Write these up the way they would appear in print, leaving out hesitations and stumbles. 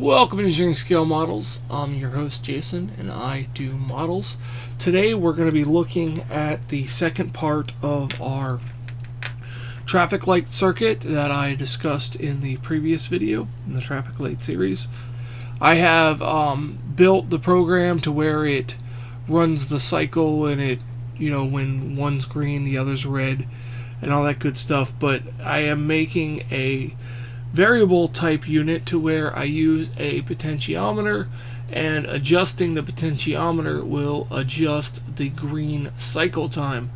Welcome to Engineering Scale Models. I'm your host Jason and I do models. Today we're going to be looking at the second part of our traffic light circuit that I discussed in the previous video in the traffic light series. I have built the program to where it runs the cycle and it, when one's green the other's red and all that good stuff, but I am making a variable type unit to where I use a potentiometer, and adjusting the potentiometer will adjust the green cycle time.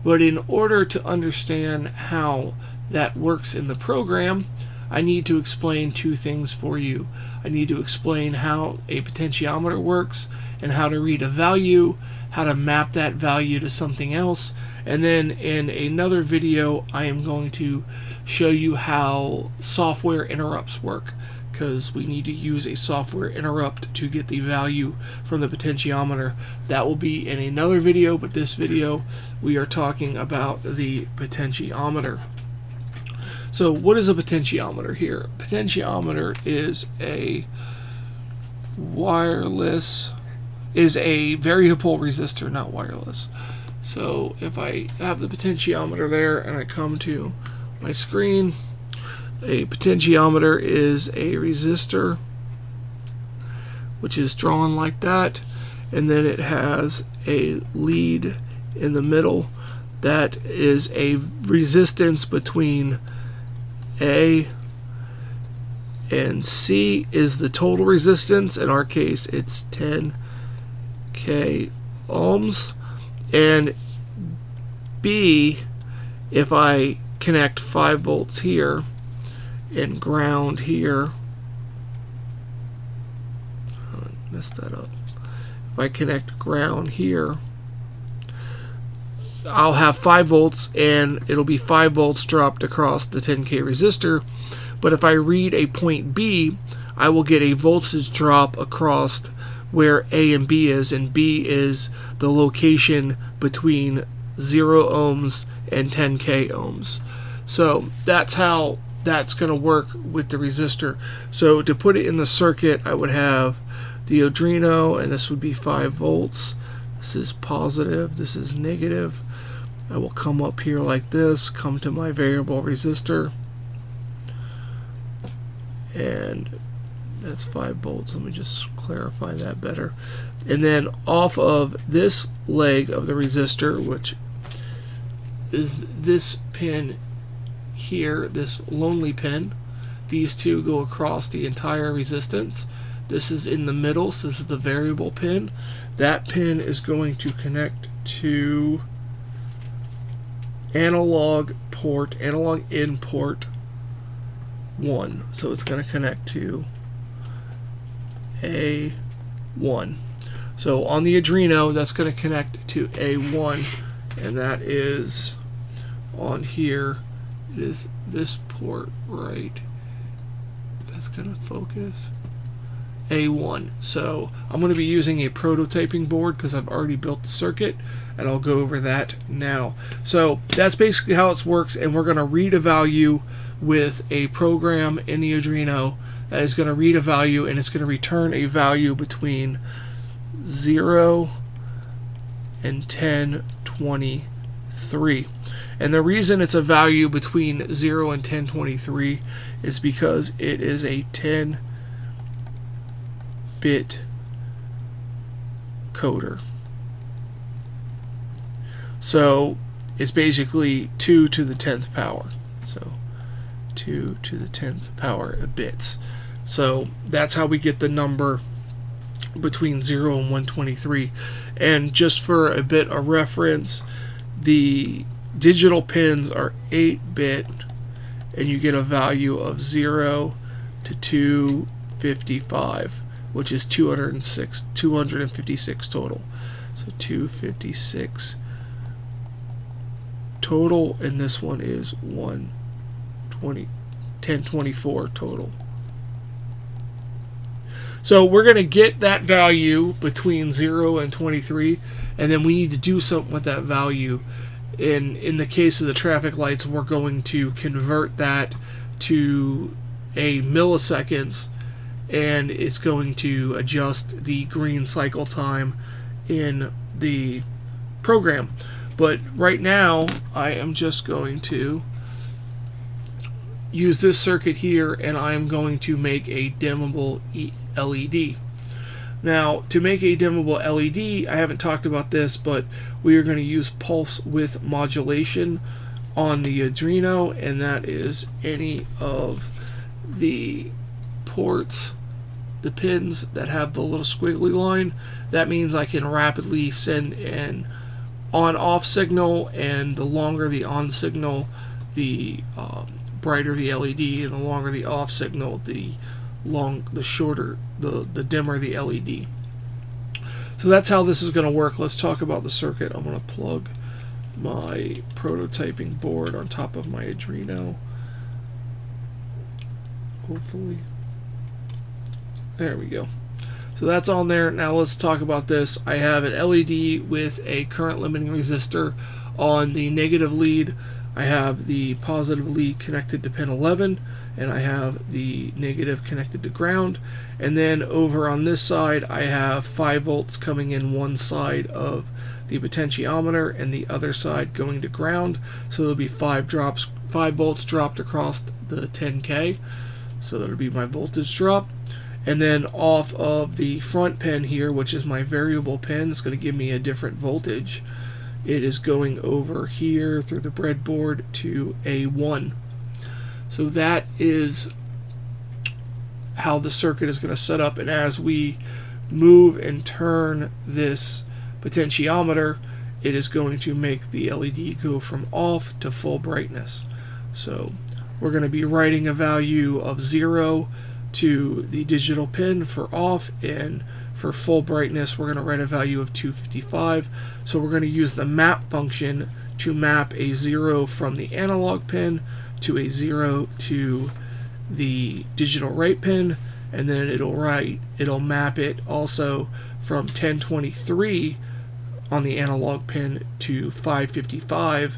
But in order to understand how that works in the program, I need to explain two things for you. I need to explain how a potentiometer works and how to read a value, how to map that value to something else, and then in another video I am going to show you how software interrupts work, because we need to use a software interrupt to get the value from the potentiometer. That will be in another video, but this video we are talking about the potentiometer. So what is a potentiometer here? A potentiometer is a variable resistor, not wireless. So if I have the potentiometer there and I come to my screen, a potentiometer is a resistor which is drawn like that, and then it has a lead in the middle that is a resistance between A and C is the total resistance. In our case it's 10k ohms, and B, if I connect 5 volts here and ground here, messed that up. If I connect ground here, I'll have 5 volts and it'll be 5 volts dropped across the 10k resistor. But if I read a point B, I will get a voltage drop across where A and B is, and B is the location between 0 ohms and 10k ohms. So that's how that's going to work with the resistor. So to put it in the circuit, I would have the Arduino, and this would be 5 volts. This is positive, this is negative. I will come up here like this, come to my variable resistor, and that's 5 volts. Let me just clarify that better. And then off of this leg of the resistor, which is this pin here, this lonely pin, these two go across the entire resistance. This is in the middle, so this is the variable pin. That pin is going to connect to analog in port 1. So it's going to connect to A1. So on the Arduino, that's going to connect to A1, and that is on here. It is this port right. That's going to focus. A1. So I'm going to be using a prototyping board because I've already built the circuit, and I'll go over that now. So that's basically how it works, and we're going to read a value with a program in the Arduino that is going to read a value, and it's going to return a value between 0 and 1023. And the reason it's a value between 0 and 1023 is because it is a 10-bit coder. So it's basically 2 to the 10th power. So 2 to the 10th power of bits. So that's how we get the number between 0 and 123. And just for a bit of reference, the digital pins are 8-bit, and you get a value of 0 to 255, which is 256 total. So 256 total, and this one is 1024 total. So we're going to get that value between 0 and 23, and then we need to do something with that value. In the case of the traffic lights, we're going to convert that to a milliseconds and it's going to adjust the green cycle time in the program. But right now I am just going to use this circuit here, and I am going to make a dimmable LED. Now, to make a dimmable LED, I haven't talked about this, but we are going to use pulse width modulation on the Arduino, and that is any of the ports, the pins that have the little squiggly line. That means I can rapidly send an on-off signal, and the longer the on signal, the brighter the LED, and the longer the off signal, the shorter, the dimmer the LED. So that's how this is going to work. Let's talk about the circuit. I'm going to plug my prototyping board on top of my Arduino. Hopefully. There we go. So that's on there. Now let's talk about this. I have an LED with a current limiting resistor on the negative lead. I have the positive lead connected to pin 11, and I have the negative connected to ground. And then over on this side, I have 5 volts coming in one side of the potentiometer and the other side going to ground. So there'll be 5 volts dropped across the 10K. So that'll be my voltage drop. And then off of the front pin here, which is my variable pin, it's going to give me a different voltage. It is going over here through the breadboard to A1. So that is how the circuit is going to set up. And as we move and turn this potentiometer, it is going to make the LED go from off to full brightness. So we're going to be writing a value of 0 to the digital pin for off, and for full brightness we're going to write a value of 255. So we're going to use the map function to map a 0 from the analog pin to a 0 to the digital write pin, and then it'll map it also from 1023 on the analog pin to 555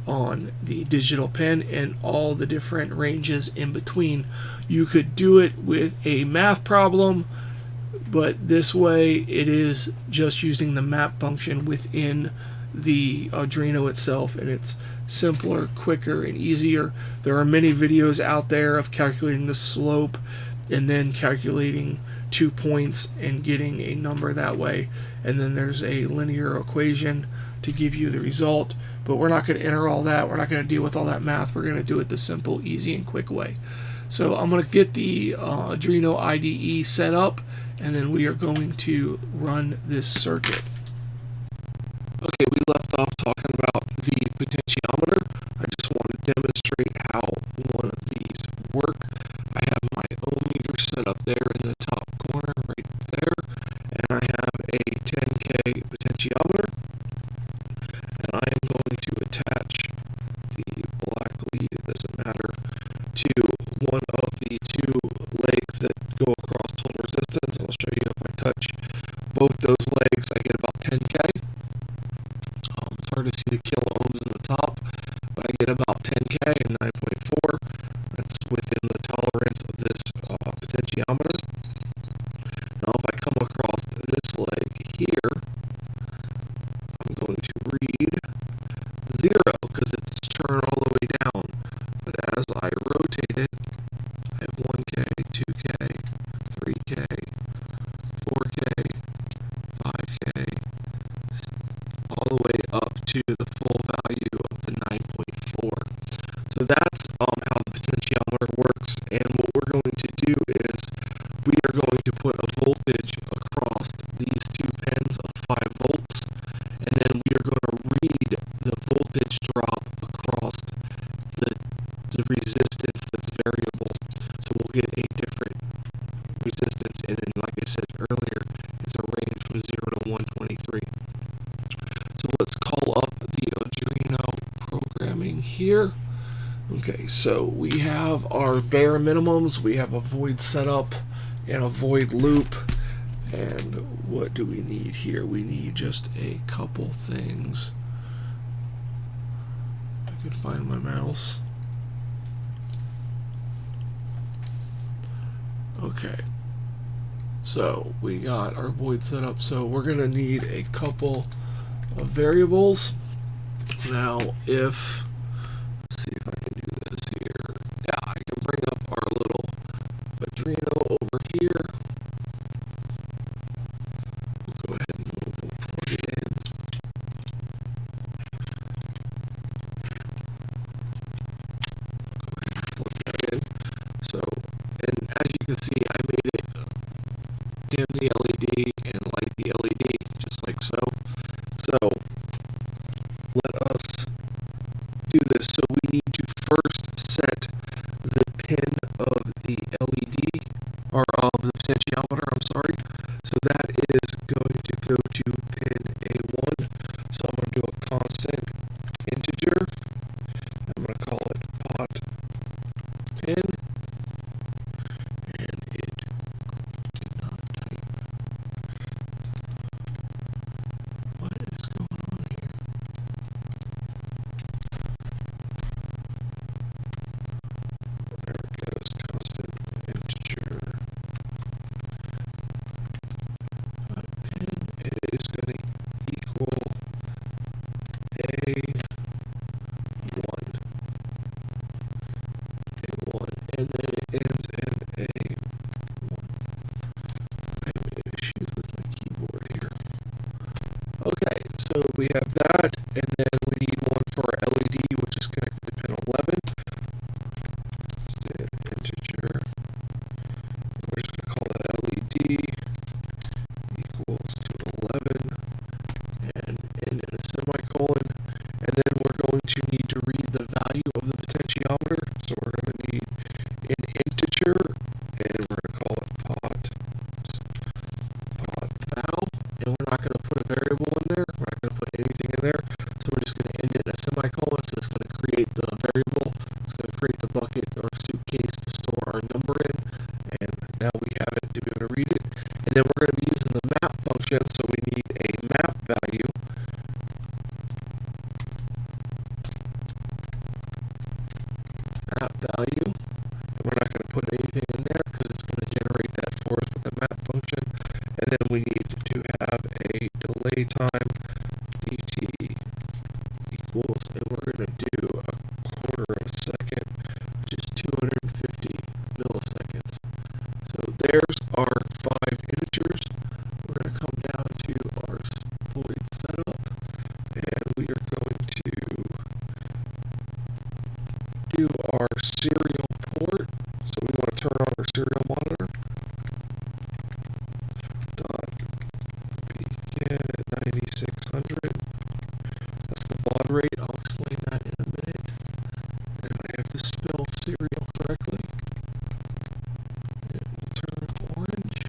on the digital pin, and all the different ranges in between. You could do it with a math problem, but this way it is just using the map function within the Arduino itself, and it's simpler, quicker, and easier. There are many videos out there of calculating the slope and then calculating 2 points and getting a number that way, and then there's a linear equation to give you the result. But we're not going to enter all that. We're not going to deal with all that math. We're going to do it the simple, easy, and quick way. So I'm going to get the Arduino IDE set up, and then we are going to run this circuit. Okay, we left off talking about the potentiometer. I just want to demonstrate how one of these work. I have my ohm meter set up there in the top corner right there, and I have a 10K potentiometer. And I am going to attach the black lead, it doesn't matter, to one of the 2 legs that go across total resistance. I'll show you if I touch both those legs, I get about 10K. It's hard to see the kilo ohms in the top, but I get about 10K and 9.4. That's within the tolerance of this potentiometer. Now if I come across this leg here, I'm going to read 0 because it's turned all the way down. But as I rotate it, I have 1K, 2K, 3K, 4K, 5K, all the way up to the full value of the 9.4. So that's how the potentiometer works. And what we're going to do is we are going to put a voltage across these 2 pins of 5 volts. And then we are going to read the voltage drop across the resistance that's variable. So we'll get a different resistance, and then like I said earlier, it's a range from 0 to 123. So let's call up the Arduino Programming here. Okay, so we have our bare minimums. We have a void setup and a void loop. And what do we need here? We need just a couple things. I could find my mouse. Okay, so we got our void set up. So we're going to need a couple of variables. Now, if, let's see if I can do this here. Yeah, I can bring up our little Arduino over here. We'll go ahead and we'll plug it in. Go ahead and plug that in. So, and as you can see, I made it dim the LED and light the LED, just like so. So, let us do this. So we need to first set the pin of the LED, or of the potentiometer, I'm sorry. So that is going to go to pin A1. So I'm going to do a constant integer. I'm going to call it pot pin. And it did not type. What is going on here? There it goes, constant integer. Pot pin. It is going to equal A1. A1. And then it ends in A1. I have issues with my keyboard here. Okay, so we have that, and then we need one for our LED, which is connected to pin 11. Constant integer. We're just going to call that LED equals to 11, and end in a semicolon. And then we're going to need to read the value of the potentiometer. So we're going to need an integer, and we're going to call it pot val. And we're not going to put a variable in there. We're not going to put anything in there. So we're just going to end it in a semicolon. So it's going to create the variable. It's going to create the bucket or suitcase to store our number in. And now we have it to be able to read it. And then we're going to be using the map function. So we need a map value. Map value. And we're not going to put anything in there because it's going to generate that for us with the map function. And then we need to have a delay time dt equals, and we're going to do a quarter of a second, which is 250 milliseconds. So there's our 5 integers. We're going to come down to our void setup, and we are going to do our serial port. So we want to turn on our serial monitor. Dot begin at 9600. That's the baud rate. I'll explain that in a minute. And I have to spell serial correctly. It will turn orange.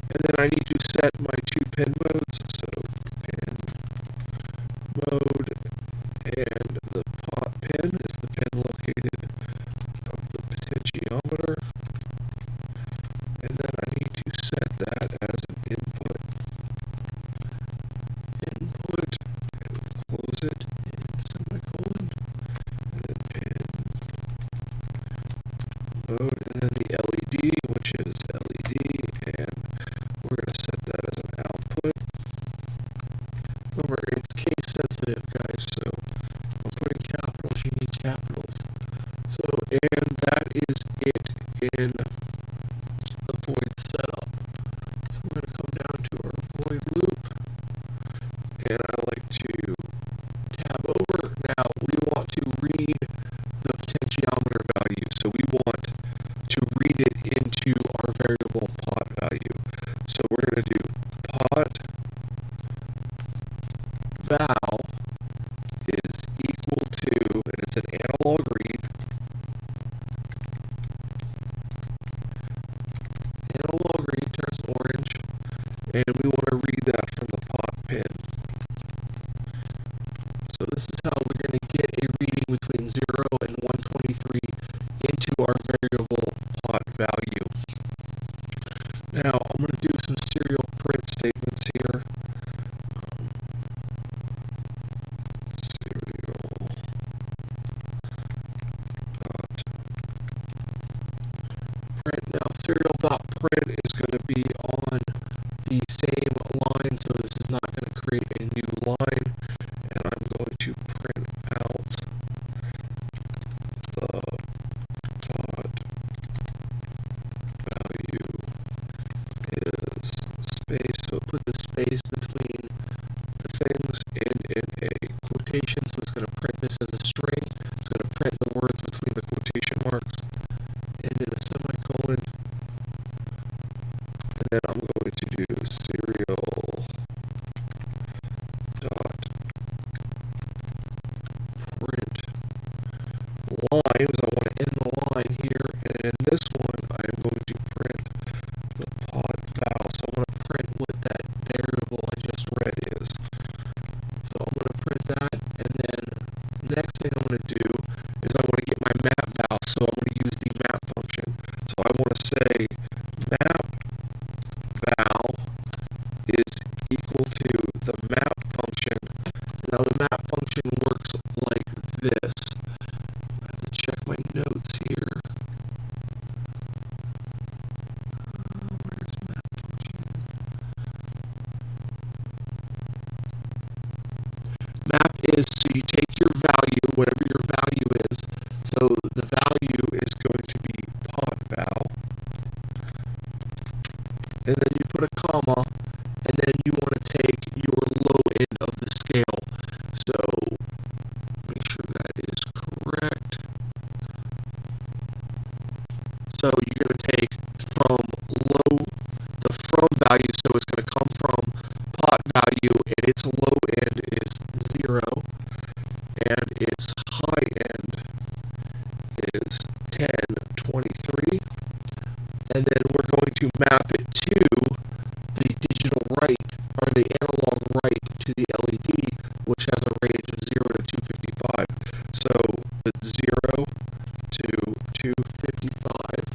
And then I need to set my 2 pin modes. So pin mode, and the pot pin is the pin located of the potentiometer. And then I need to set that as an input. Input, and close it in semicolon. And then pin mode, and then the LED, which is LED, and we're going to set that as an output. Remember, it's case sensitive, guys, so I'm putting capitals, you need capitals. So, and that is it in the void setup. So we're going to come down to our void loop, and I like to tab over. Now, we want to read the potentiometer value, so we want to read it into our variable pot value. So we're going to do pot val is equal to, and it's an analog read, analog read turns orange, and we want to read that from the pot pin. So this is how we're going to get a reading between 0 and 123 into our variable pot value. Now I'm going to do some serial print statements here. Serial dot print is going to be on the same line, so this is not going to create a new line, and I'm going to print out the pod value is space, so put the space between the things in a quotation, so it's going to print this as a string. It's going to print the words between the quotation marks and in a semicolon. And then I'm going to do serial dot print line, because I want to end the line here. And in this one, I'm going to print the pod val. So I'm going to print what that variable I just read is. So I'm going to print that, and then the next thing I'm going to do is I want to get my map val. So I'm going to use the map function. So I want to say map val is equal to the map function. Now the map function works like this. I have to check my notes here. Where's map function? Map is, so you take your value, whatever your value is. So the value is going to be pod val. And then you put a comma, and then you want to take your low end of the scale. So make sure that is correct. So you're going to take from low, the from value, so it's going to come from pot value, and its low end is 0, and its high end is 1023. And then we're going to map it to the digital write, or the analog write to the LED, which has a range of 0 to 255. So the 0 to 255,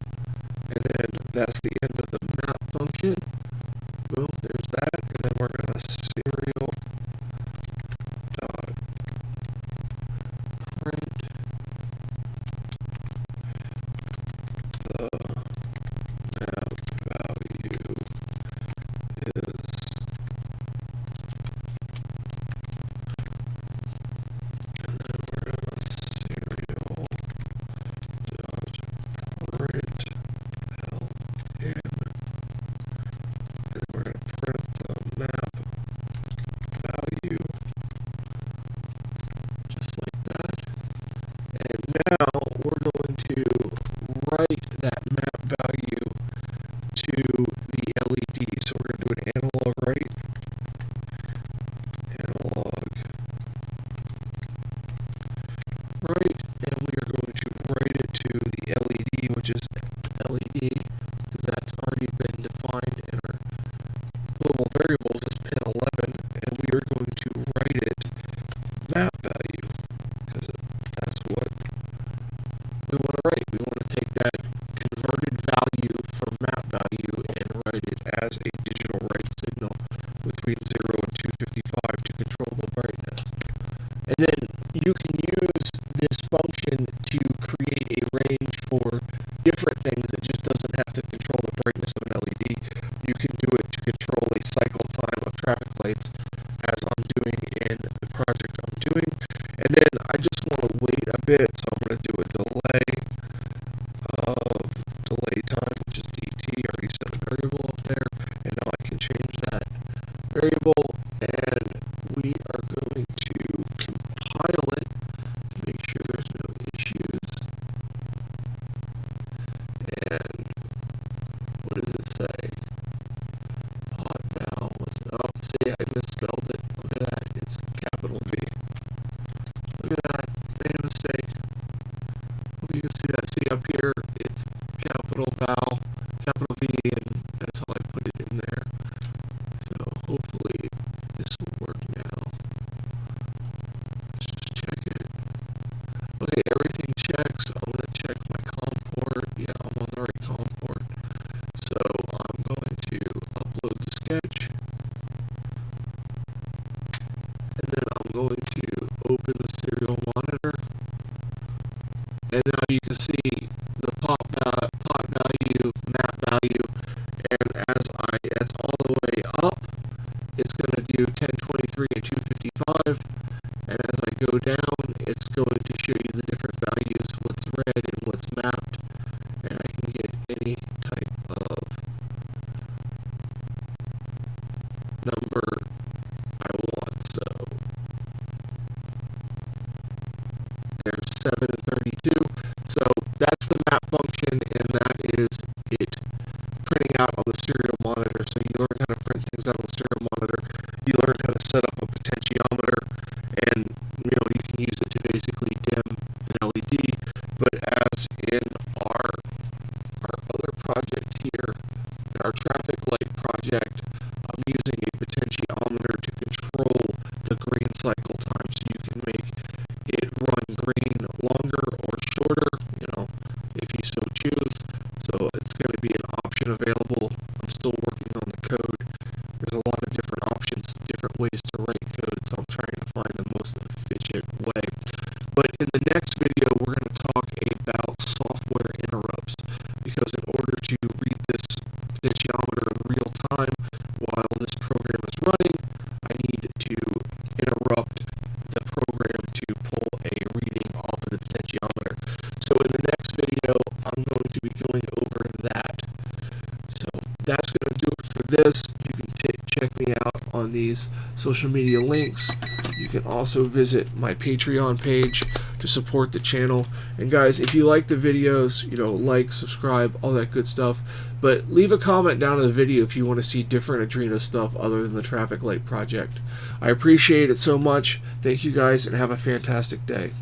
and then that's the end of the map function. Boom, there's that. And then we're going to serial dot print the map value is, and then we're going to serial dot print ln, and we're going to print the map value just like that. And now we're going to write that map value to the LED. So we're going to do an analog write. Analog write, and we are going to write it to the LED, which is LED, because that's already been defined in our global variables as pin 11, and we are going to write it map value, because that's what we want to write. We want to take that converted value from map value and write it as a digital write signal between 0 and 255 to control the brightness. And then you can use this function to create a range for different things. It just doesn't have to control the brightness of an LED. You can do it to control a cycle time of traffic lights, as I'm doing in the project I'm doing. And then I just want to wait a bit, so I'm going to do a delay of delay time, which is dt. I already set a variable up there, and now I can change that variable, and we are going to compile it, make sure there's no issues. And what does it say? Pod val was, oh, see, I misspelled it. Look at that, it's capital V. Look at that, made a mistake. Hope you can see that. See up here, it's capital val, capital V, and that's how I put it in there. So hopefully this will work now. Let's just check it. Okay, everything checks. I'm going to check my COM port. Yeah, I'm on the right COM port. So I'm going to upload the sketch. And then I'm going to open the serial monitor. And now you can see the pot value, map value do 1023 and 255, and as I go down, it's going to show you the different values, what's read and what's mapped, and I can get any type of number I want. So there's 7 and 32. So that's the map function, and that is it printing out on the serial monitor. So you learn how to print things out on the serial monitor. You learn how to set up a potentiometer, and you can use it to basically dim an LED. But as in our other project here, in our traffic light project, I'm using a potentiometer to control the green cycle time, so you can make it run green longer or shorter, if you so choose. So it's going to be an option available. I'm still working on the code. There's a lot of different options, different ways to write code, so I'm trying to find the most efficient way. But in the next video, we're going to talk about software interrupts, because in order to read this potentiometer in real time while this program is running, I need to interrupt the program to pull a reading off of the potentiometer. So in the next video, I'm going to be going over that. So that's going to do it for this. You can check me out on these social media links. You can also visit my Patreon page to support the channel. And guys, if you like the videos, like, subscribe, all that good stuff. But leave a comment down in the video if you want to see different Arduino stuff other than the traffic light project. I appreciate it so much. Thank you guys, and have a fantastic day.